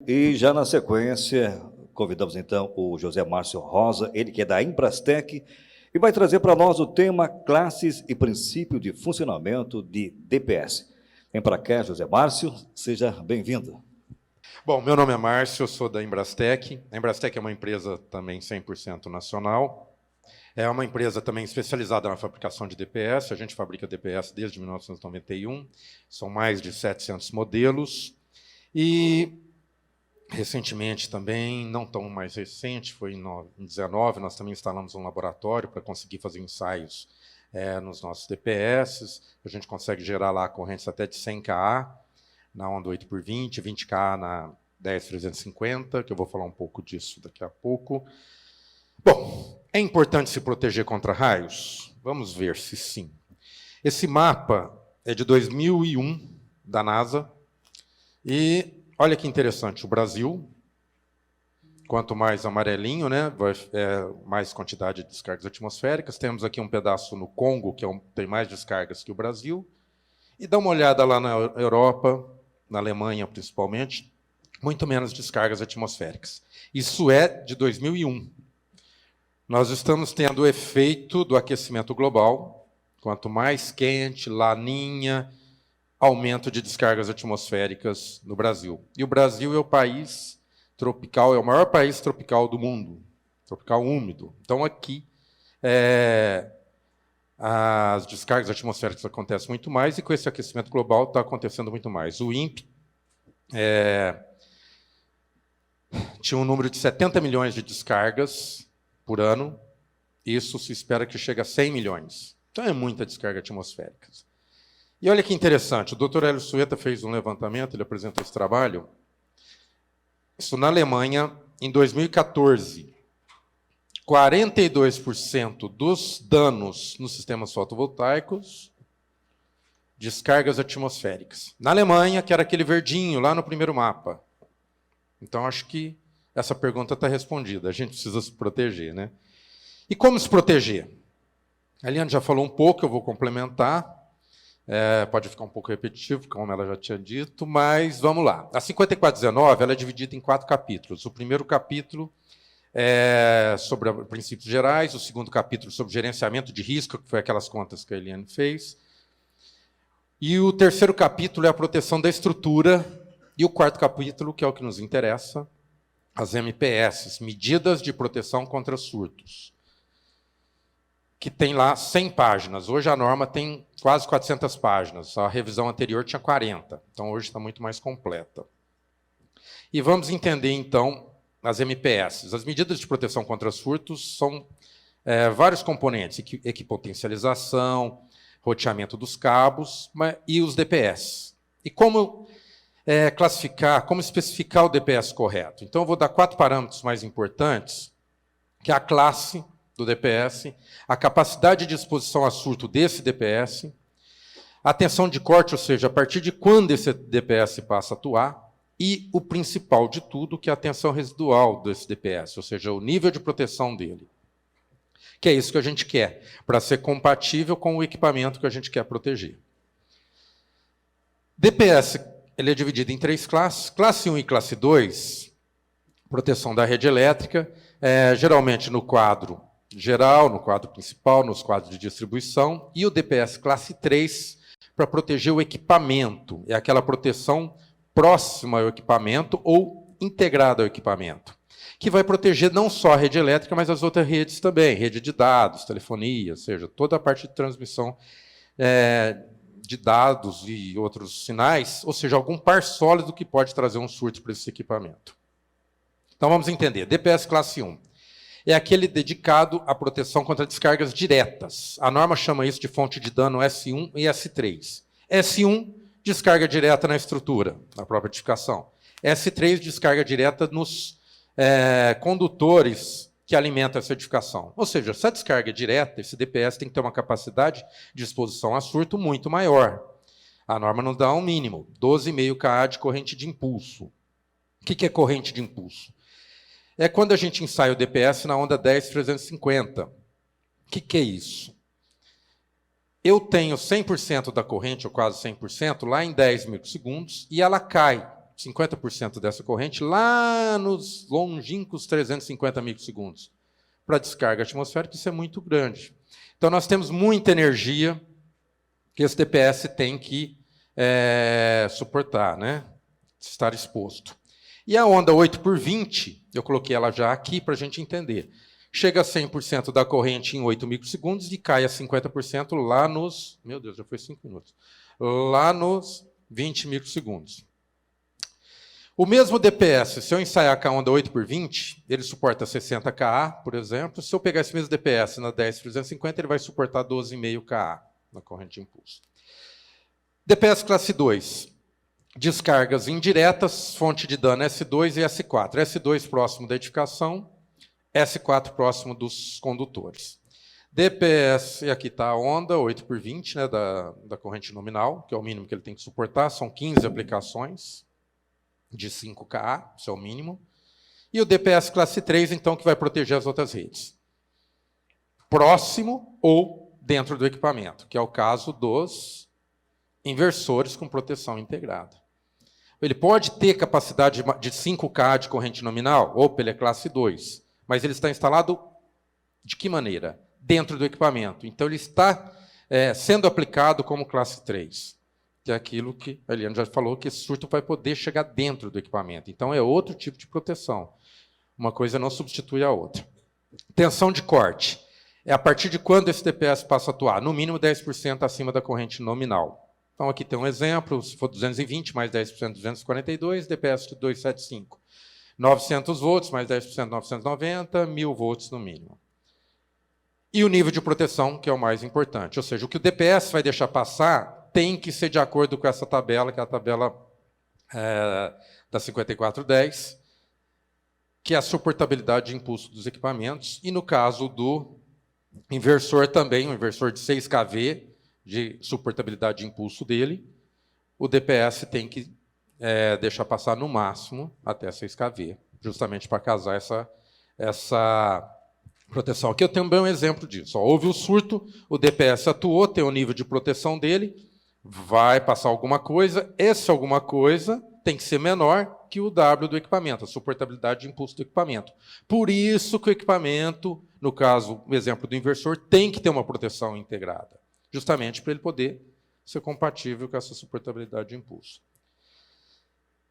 E já na sequência, convidamos então o José Márcio Rosa, ele que é da Embrastec, e vai trazer para nós o tema Classes e Princípio de Funcionamento de DPS. Vem para cá, José Márcio, seja bem-vindo. Bom, meu nome é Márcio, eu sou da Embrastec. A Embrastec é uma empresa também 100% nacional. É uma empresa também especializada na fabricação de DPS. A gente fabrica DPS desde 1991. São mais de 700 modelos. E, recentemente também, não tão mais recente, foi em 2019, nós também instalamos um laboratório para conseguir fazer ensaios nos nossos DPS. A gente consegue gerar lá correntes até de 100 kA, na onda 8x20, 20 kA na 10350, que eu vou falar um pouco disso daqui a pouco. Bom, é importante se proteger contra raios? Vamos ver se sim. Esse mapa é de 2001, da NASA, e olha que interessante, o Brasil, quanto mais amarelinho, né, mais quantidade de descargas atmosféricas. Temos aqui um pedaço no Congo, que tem mais descargas que o Brasil. E dá uma olhada lá na Europa, na Alemanha principalmente, muito menos descargas atmosféricas. Isso é de 2001. Nós estamos tendo o efeito do aquecimento global. Quanto mais quente, laninha, aumento de descargas atmosféricas no Brasil. E o Brasil é o país tropical, é o maior país tropical do mundo, tropical úmido. Então, aqui, as descargas atmosféricas acontecem muito mais, e com esse aquecimento global está acontecendo muito mais. O INPE tinha um número de 70 milhões de descargas por ano. Isso se espera que chegue a 100 milhões. Então, é muita descarga atmosférica. E olha que interessante, o Dr. Hélio Sueta fez um levantamento, ele apresentou esse trabalho. Isso na Alemanha, em 2014, 42% dos danos nos sistemas fotovoltaicos, descargas atmosféricas. Na Alemanha, que era aquele verdinho lá no primeiro mapa. Então, acho que essa pergunta está respondida. A gente precisa se proteger, né? E como se proteger? A Eliane já falou um pouco, eu vou complementar. Pode ficar um pouco repetitivo, como ela já tinha dito, mas vamos lá. A 5419 ela é dividida em 4 capítulos. O primeiro capítulo é sobre princípios gerais, o segundo capítulo sobre gerenciamento de risco, que foi aquelas contas que a Eliane fez, e o terceiro capítulo é a proteção da estrutura, e o quarto capítulo, que é o que nos interessa, as MPS, medidas de proteção contra surtos, que tem lá 100 páginas. Hoje a norma tem quase 400 páginas. A revisão anterior tinha 40. Então, hoje está muito mais completa. E vamos entender, então, as MPS. As medidas de proteção contra surtos são vários componentes. Equipotencialização, roteamento dos cabos e os DPS. E como classificar, como especificar o DPS correto? Então, eu vou dar 4 parâmetros mais importantes, que é a classe do DPS, a capacidade de exposição a surto desse DPS, a tensão de corte, ou seja, a partir de quando esse DPS passa a atuar, e o principal de tudo, que é a tensão residual desse DPS, ou seja, o nível de proteção dele. Que é isso que a gente quer, para ser compatível com o equipamento que a gente quer proteger. DPS ele é dividido em 3 classes. Classe 1 e classe 2, proteção da rede elétrica, geralmente no quadro geral, no quadro principal, nos quadros de distribuição, e o DPS classe 3 para proteger o equipamento. É aquela proteção próxima ao equipamento ou integrada ao equipamento, que vai proteger não só a rede elétrica, mas as outras redes também, rede de dados, telefonia, ou seja, toda a parte de transmissão de dados e outros sinais, ou seja, algum par sólido que pode trazer um surto para esse equipamento. Então, vamos entender. DPS classe 1. É aquele dedicado à proteção contra descargas diretas. A norma chama isso de fonte de dano S1 e S3. S1, descarga direta na estrutura, na própria edificação. S3, descarga direta nos condutores que alimentam essa edificação. Ou seja, se a descarga é direta, esse DPS tem que ter uma capacidade de exposição a surto muito maior. A norma nos dá um mínimo, 12,5 kA de corrente de impulso. O que é corrente de impulso? É quando a gente ensaia o DPS na onda 10-350. O que é isso? Eu tenho 100% da corrente, ou quase 100%, lá em 10 microsegundos, e ela cai. 50% dessa corrente lá nos longínquos 350 microsegundos. Para descarga atmosférica, isso é muito grande. Então, nós temos muita energia que esse DPS tem que suportar, né? Estar exposto. E a onda 8/20, eu coloquei ela já aqui para a gente entender. Chega a 100% da corrente em 8 microsegundos e cai a 50% lá nos... Meu Deus, já foi 5 minutos. Lá nos 20 microsegundos. O mesmo DPS, se eu ensaiar com a onda 8/20, ele suporta 60 kA, por exemplo. Se eu pegar esse mesmo DPS na 10/350, ele vai suportar 12,5 kA na corrente de impulso. DPS classe 2. Descargas indiretas, fonte de dano S2 e S4. S2 próximo da edificação, S4 próximo dos condutores. DPS, e aqui está a onda, 8/20, né, da corrente nominal, que é o mínimo que ele tem que suportar, são 15 aplicações de 5 kA, isso é o mínimo. E o DPS classe 3, então, que vai proteger as outras redes. Próximo ou dentro do equipamento, que é o caso dos inversores com proteção integrada. Ele pode ter capacidade de 5 kA de corrente nominal, opa, ele é classe 2, mas ele está instalado de que maneira? Dentro do equipamento. Então, ele está sendo aplicado como classe 3, que é aquilo que a Eliane já falou, que esse surto vai poder chegar dentro do equipamento. Então, é outro tipo de proteção. Uma coisa não substitui a outra. Tensão de corte. É a partir de quando esse DPS passa a atuar? No mínimo 10% acima da corrente nominal. Então, aqui tem um exemplo, se for 220 mais 10%, 242, DPS de 275. 900 volts mais 10%, 990, 1.000 volts no mínimo. E o nível de proteção, que é o mais importante. Ou seja, o que o DPS vai deixar passar tem que ser de acordo com essa tabela, que é a tabela da 5410, que é a suportabilidade de impulso dos equipamentos. E no caso do inversor também, um inversor de 6 kV, de suportabilidade de impulso dele, o DPS tem que deixar passar no máximo até 6 kV, justamente para casar essa proteção. Aqui eu tenho bem um exemplo disso. Houve o surto, o DPS atuou, tem o nível de proteção dele, vai passar alguma coisa, esse alguma coisa tem que ser menor que o W do equipamento, a suportabilidade de impulso do equipamento. Por isso que o equipamento, no caso, o exemplo do inversor, tem que ter uma proteção integrada, justamente para ele poder ser compatível com essa suportabilidade de impulso.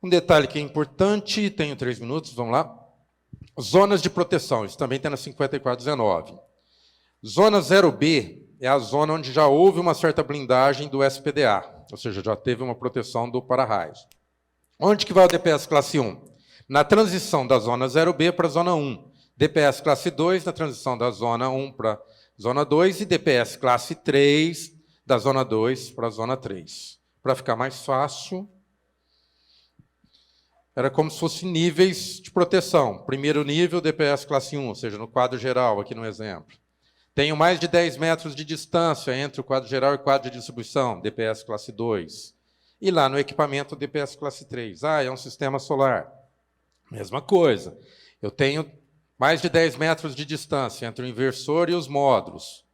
Um detalhe que é importante, tenho 3 minutos, vamos lá. Zonas de proteção, isso também tem na 5419. Zona 0B é a zona onde já houve uma certa blindagem do SPDA, ou seja, já teve uma proteção do para-raios. Onde que vai o DPS classe 1? Na transição da zona 0B para a zona 1. DPS classe 2 na transição da zona 1 para a zona 2 e DPS classe 3 da zona 2 para a zona 3. Para ficar mais fácil, era como se fossem níveis de proteção. Primeiro nível, DPS classe 1, ou seja, no quadro geral, aqui no exemplo. Tenho mais de 10 metros de distância entre o quadro geral e o quadro de distribuição, DPS classe 2. E lá no equipamento, DPS classe 3. Ah, é um sistema solar. Mesma coisa. Eu tenho mais de 10 metros de distância entre o inversor e os módulos.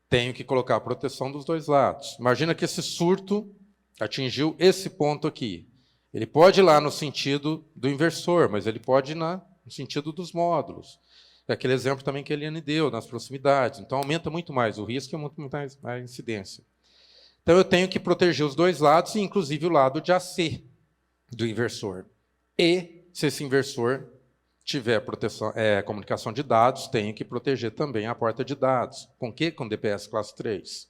Tenho que colocar a proteção dos dois lados. Imagina que esse surto atingiu esse ponto aqui. Ele pode ir lá no sentido do inversor, mas ele pode ir no sentido dos módulos. É aquele exemplo também que a Eliane deu, nas proximidades. Então, aumenta muito mais o risco e muito mais a incidência. Então, eu tenho que proteger os dois lados, inclusive o lado de AC do inversor. E, se esse inversor tiver proteção, comunicação de dados, tenho que proteger também a porta de dados. Com que? Com DPS classe 3.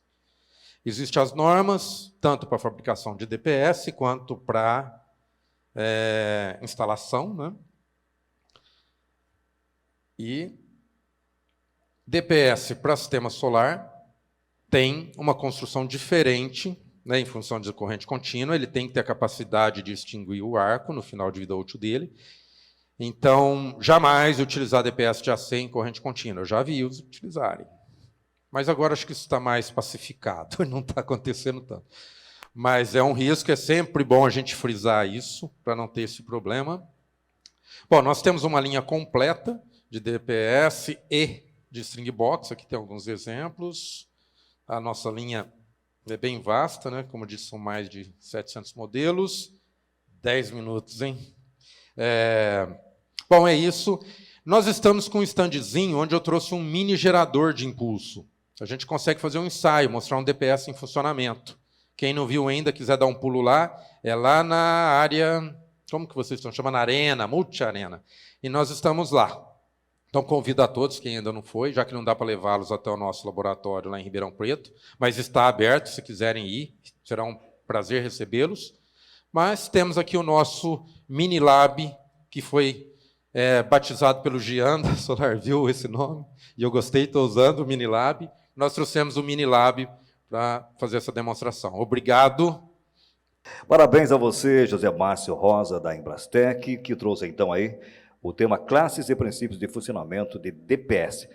Existem as normas, tanto para a fabricação de DPS, quanto para instalação, né? E DPS para sistema solar tem uma construção diferente, né, em função de corrente contínua. Ele tem que ter a capacidade de extinguir o arco no final de vida útil dele. Então, jamais utilizar DPS de AC em corrente contínua. Eu já vi os utilizarem. Mas agora acho que isso está mais pacificado, não está acontecendo tanto. Mas é um risco, é sempre bom a gente frisar isso, para não ter esse problema. Bom, nós temos uma linha completa de DPS e de string box, aqui tem alguns exemplos. A nossa linha é bem vasta, né? Como eu disse, são mais de 700 modelos. 10 minutos, hein? Bom, é isso. Nós estamos com um standzinho onde eu trouxe um mini gerador de impulso. A gente consegue fazer um ensaio, mostrar um DPS em funcionamento. Quem não viu ainda, quiser dar um pulo lá, é lá na área, como que vocês estão chamando? Arena, Multi-Arena. E nós estamos lá. Então, convido a todos, quem ainda não foi, já que não dá para levá-los até o nosso laboratório lá em Ribeirão Preto, mas está aberto, se quiserem ir, será um prazer recebê-los. Mas temos aqui o nosso mini lab, que foi batizado pelo Gian da SolarView, esse nome, e eu gostei, estou usando o mini lab. Nós trouxemos o mini lab para fazer essa demonstração. Obrigado. Parabéns a você, José Márcio Rosa, da Embrastec, que trouxe então aí o tema Classes e Princípios de Funcionamento de DPS.